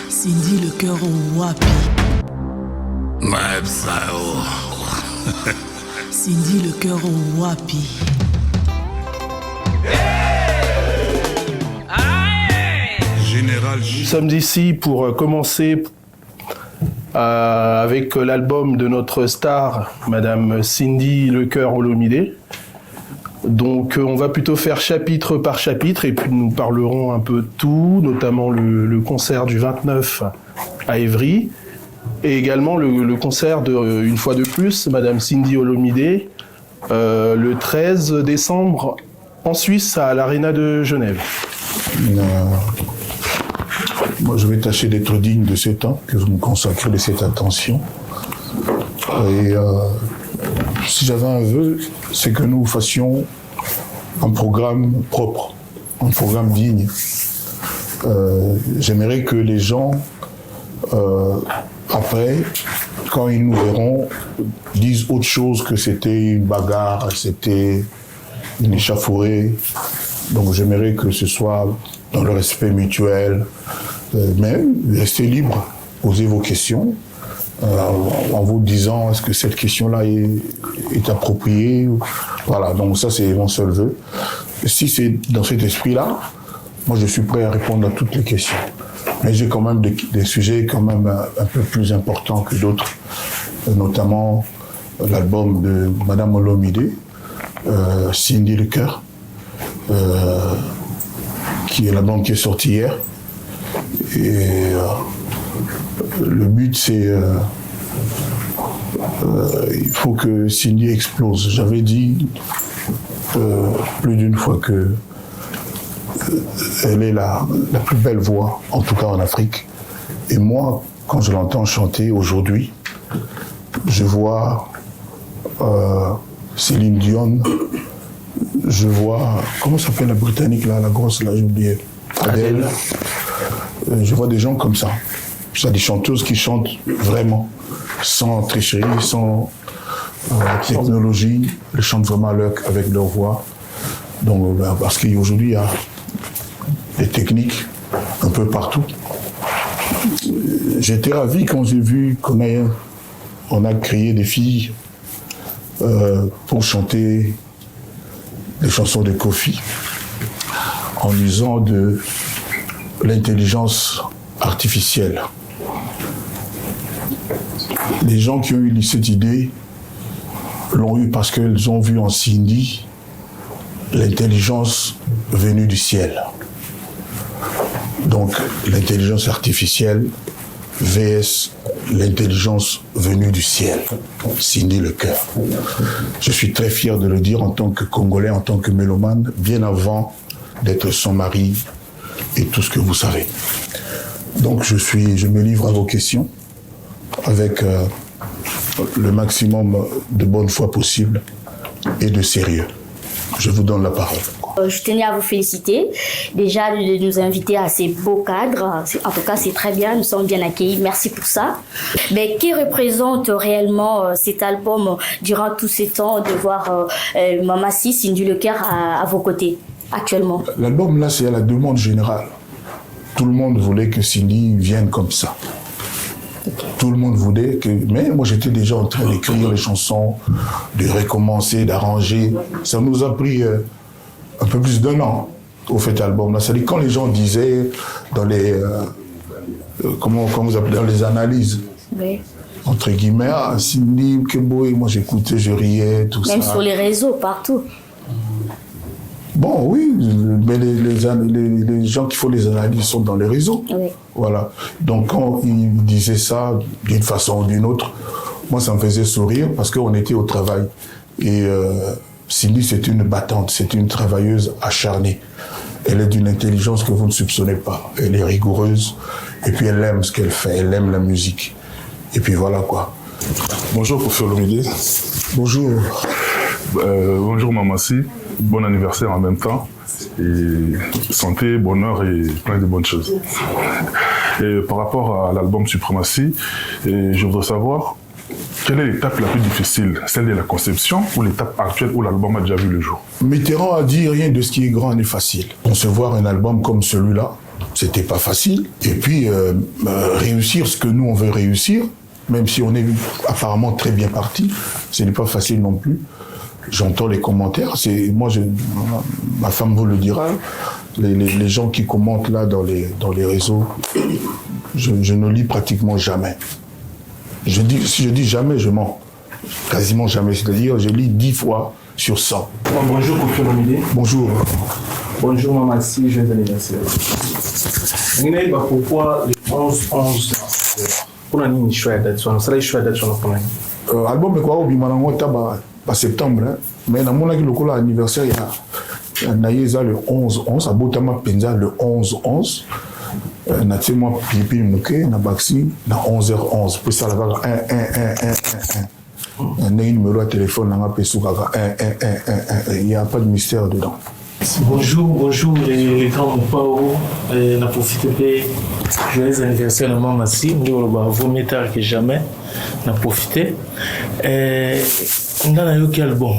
Cindy le cœur au wapi. Cindy le cœur au wapi. Général J. Nous sommes ici pour commencer avec l'album de notre star, Madame Cindy Le Cœur Olomide. Donc on va plutôt faire chapitre par chapitre et puis nous parlerons un peu de tout, notamment le concert du 29 à Évry et également le concert de, une fois de plus, Madame Cindy Olomide, le 13 décembre en Suisse à l'Arena de Genève. Moi, je vais tâcher d'être digne de ce temps que vous me consacrez de cette attention. Et si j'avais un vœu, c'est que nous fassions un programme propre, un programme digne. J'aimerais que les gens, après, quand ils nous verront, disent autre chose que c'était une bagarre, c'était une échauffourée. Donc j'aimerais que ce soit dans le respect mutuel, mais restez libre, posez vos questions en vous disant est-ce que cette question-là est appropriée. Voilà, donc ça c'est mon seul vœu. Si c'est dans cet esprit-là, moi je suis prêt à répondre à toutes les questions. Mais j'ai quand même des sujets quand même un peu plus importants que d'autres, notamment l'album de Madame Olomide, Cindy Le Cœur, qui est l'album qui est sorti hier. Et le but, c'est il faut que Cindy explose. J'avais dit plus d'une fois que elle est la plus belle voix, en tout cas en Afrique. Et moi, quand je l'entends chanter aujourd'hui, je vois Céline Dion, je vois, comment s'appelle la Britannique là, la grosse là, j'ai oublié, Adele. Je vois des gens comme ça. C'est des chanteuses qui chantent vraiment, sans tricherie, sans technologie. Elles chantent vraiment avec leur voix. Donc, parce qu'aujourd'hui, il y a des techniques un peu partout. J'étais ravi quand j'ai vu qu'on a créé des filles pour chanter des chansons de Kofi en usant de l'intelligence artificielle. Les gens qui ont eu cette idée l'ont eu parce qu'ils ont vu en Cindy l'intelligence venue du ciel. Donc l'intelligence artificielle vs l'intelligence venue du ciel. Cindy Le Cœur. Je suis très fier de le dire en tant que Congolais, en tant que mélomane, bien avant d'être son mari et tout ce que vous savez. Donc je me livre à vos questions avec le maximum de bonne foi possible et de sérieux. Je vous donne la parole. Je tenais à vous féliciter déjà de nous inviter à ces beaux cadres. En tout cas, c'est très bien, nous sommes bien accueillis. Merci pour ça. Mais qui représente réellement cet album durant tous ces temps de voir Maman Cindy Le Cœur à vos côtés actuellement? L'album là, c'est à la demande générale. Tout le monde voulait que Cindy vienne comme ça. Okay. Tout le monde voulait que... Mais moi, j'étais déjà en train d'écrire les chansons, de recommencer, d'arranger. Ça nous a pris un peu plus d'1 an au fait album-là. C'est-à-dire quand les gens disaient dans les... comment vous appelez, dans les analyses, oui. Entre guillemets, ah, Cindy, que beau, et moi j'écoutais, je riais, tout Même ça. Même sur les réseaux, partout. Bon, oui, mais les gens qui font les analyses sont dans les réseaux. Oui. Voilà. Donc, quand ils disaient ça d'une façon ou d'une autre, moi, ça me faisait sourire parce qu'on était au travail. Et Cindy, c'est une battante, c'est une travailleuse acharnée. Elle est d'une intelligence que vous ne soupçonnez pas. Elle est rigoureuse. Et puis, elle aime ce qu'elle fait. Elle aime la musique. Et puis, voilà quoi. Bonjour, professeur Olomide. Bonjour. Bonjour, Mamassi. Bon anniversaire en même temps. Et santé, bonheur et plein de bonnes choses. Et par rapport à l'album Suprématie, je voudrais savoir quelle est l'étape la plus difficile, celle de la conception ou l'étape actuelle où l'album a déjà vu le jour? Mitterrand a dit rien de ce qui est grand n'est facile. Concevoir un album comme celui-là, c'était pas facile. Et puis, réussir ce que nous, on veut réussir, même si on est apparemment très bien parti, ce n'est pas facile non plus. J'entends les commentaires. Moi, ma femme vous le dira. Les gens qui commentent là dans les réseaux, je ne lis pratiquement jamais. Si je dis jamais, je mens. Quasiment jamais. C'est-à-dire, je lis 10 fois sur 100. Bonjour, Kofi Olomide. Bonjour. Bonjour, Maman Si, joyeux anniversaire. Pourquoi le 11-11 pour la ligne choix date sur le choix date sur le album est quoi au Bimanango Taba septembre, mais dans mon anniversaire, il y a Naïza le 11-11, à Botama Penza le 11-11. Moi Pipi Mouké, na Baxi, na 11h11. Puis ça, là, 1-1-1-1-1-1. Un numéro de téléphone, on a il n'y a pas de mystère dedans. Bonjour les grands Pao, n'a profité de joyeux anniversaire à Maman Si, vaut mieux tard que jamais, n'a profité. On a eu quel album?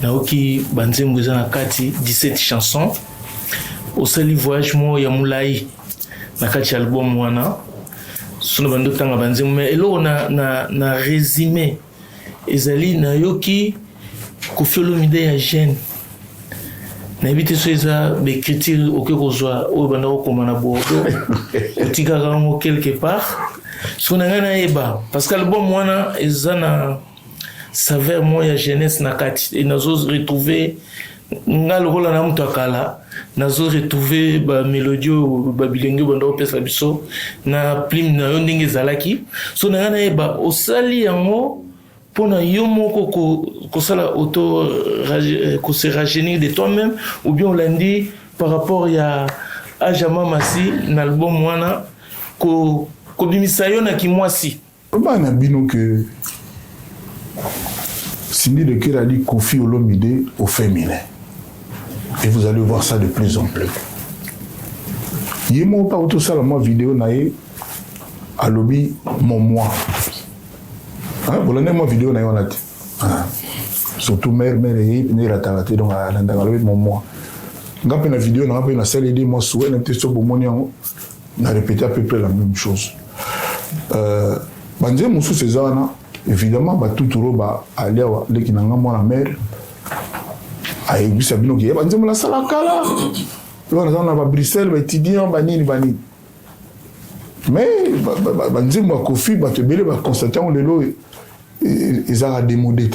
On a eu Banzem Bouzana Kati, 17 chansons. Au seul voyage, moi, il y a Moulaï, na Kati album, moi, sur le bandeau Tanga Banzem, mais là, on a résumé. Ezali na yoki Kofi Olomide ya jeune na éviter ça des critiques auquel kozwa o banda ko mana bordo otika kango quelque part sonanga eba parce que l'album wana ezana saveur moi ya jeunesse na kati et nazo retrouver nga lokola na mtu akala nazo retrouver ba melodio ba bilenge banda opesa biso na plume na yo ndenge zalaki sonanga eba osali yango pour yo moko ko sala auto ko se rajeunir de toi-même ou bien on l'a dit par rapport à Ajama Masi na album wana ko bimisa yo na kimwasi ba na bino que Cindy Le Cœur a dit Kofi Olomide au féminin et vous allez voir ça de plus en plus. Yemo pas auto sala moi vidéo naé à lobby mon moi. Vous l'avez moi vidéo na yonate. Surtout mère et la talaté donc à l'endroit mon moi. Quand la vidéo n'a pas une seule idée moi souhait n'était sur pour mon on a répété à peu près la même chose. Banze musu César évidemment ba tout ba aller les qui n'ont moi la mère a eu sabino qui banze la sala kala. On a ba Bruxelles ba étudiant bani. Mais banze moi Kofi ba te belé ba constater on le lo ils ont démodé.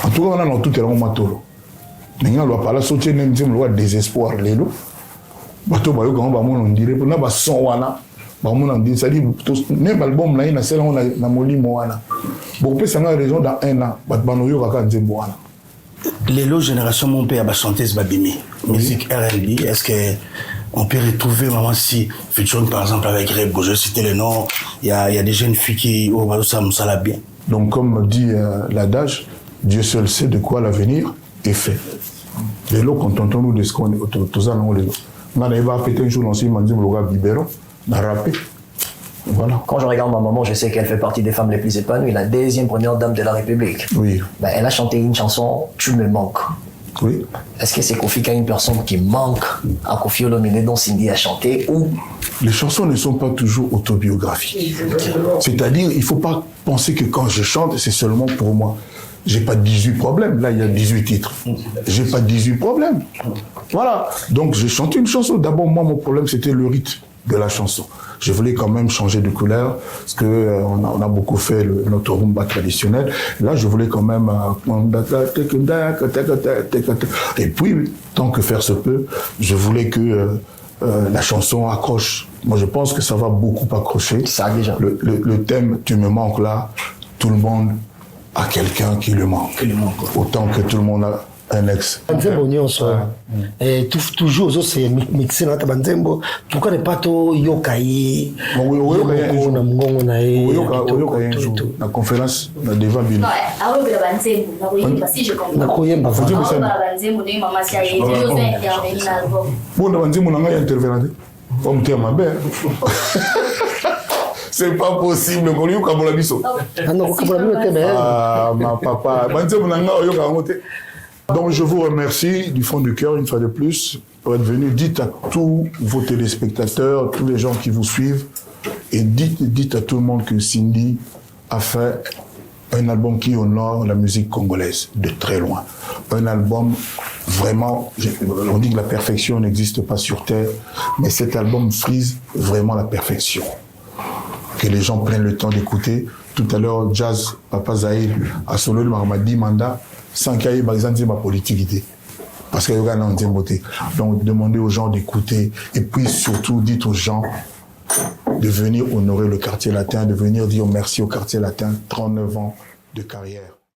En tout cas, on a dans tout le monde matolo. Mais on doit pas la sortir même dire le désespoir les lots. Bateau bayo quand on dirait pour na ba son wana. Ba mon on dit ça dit même album là il a celle on na molimo wana. Bon peut ça a raison dans un an. Ba banoyo ka nzembo wana. Les lots génération mon père ba chanteuse babimi. Musique R&B, est-ce que on peut retrouver Maman Si featuring par exemple avec Rebo, je citais le nom, il y a des jeunes filles qui au ça me sala bien. Donc comme dit l'adage, Dieu seul sait de quoi l'avenir est fait. Les lots contentons-nous de ce qu'on est tous en les lots. On a pas pété un jour l'ancien m'a dit le gars Bibero, n'a rappé. Voilà. Quand je regarde ma maman, je sais qu'elle fait partie des femmes les plus épanouies, la deuxième première dame de la République. Oui. Ben, elle a chanté une chanson, Tu me manques. Oui. Est-ce que c'est Kofi qui a une personne qui manque à Kofi Olomide dont Cindy a chanté ou... Les chansons ne sont pas toujours autobiographiques. C'est-à-dire, il ne faut pas penser que quand je chante, c'est seulement pour moi. J'ai pas 18 problèmes. Là, il y a 18 titres. J'ai pas 18 problèmes. Voilà. Donc, j'ai chanté une chanson. D'abord, moi, mon problème, c'était le rythme de la chanson. Je voulais quand même changer de couleur parce que on a beaucoup fait notre rumba traditionnel. Là, je voulais quand même et puis tant que faire se peut, je voulais que la chanson accroche. Moi, je pense que ça va beaucoup accrocher. Ça déjà. Le thème Tu me manques là, tout le monde a quelqu'un qui le manque. Autant que tout le monde a un ex. Banzembo nyonso et toujours c'est mixé na banzembo pourquoi ne pas to yokai na mngongo na la conférence na devant bino ah oui la banzembo na koyemba si je comprends na koyemba la banzembo ni mama si aye yo intervenir na album bon na banzembo na ngai intervenir on tient ma belle c'est pas possible qu'on yoka bola biso ah ma papa banzembo na ngai yoka ngote. Donc je vous remercie du fond du cœur une fois de plus venus, dites à tous vos téléspectateurs, tous les gens qui vous suivent, et dites à tout le monde que Cindy a fait un album qui honore la musique congolaise de très loin. Un album vraiment, on dit que la perfection n'existe pas sur Terre, mais cet album frise vraiment la perfection. Que les gens prennent le temps d'écouter. Tout à l'heure, Jazz, Papa Zahir, a sonné le Marmadi Manda, sans qu'il y ait par exemple ma politique. Parce qu'il y a un beauté. Donc, demandez aux gens d'écouter. Et puis, surtout, dites aux gens de venir honorer le quartier latin, de venir dire merci au quartier latin, 39 ans de carrière.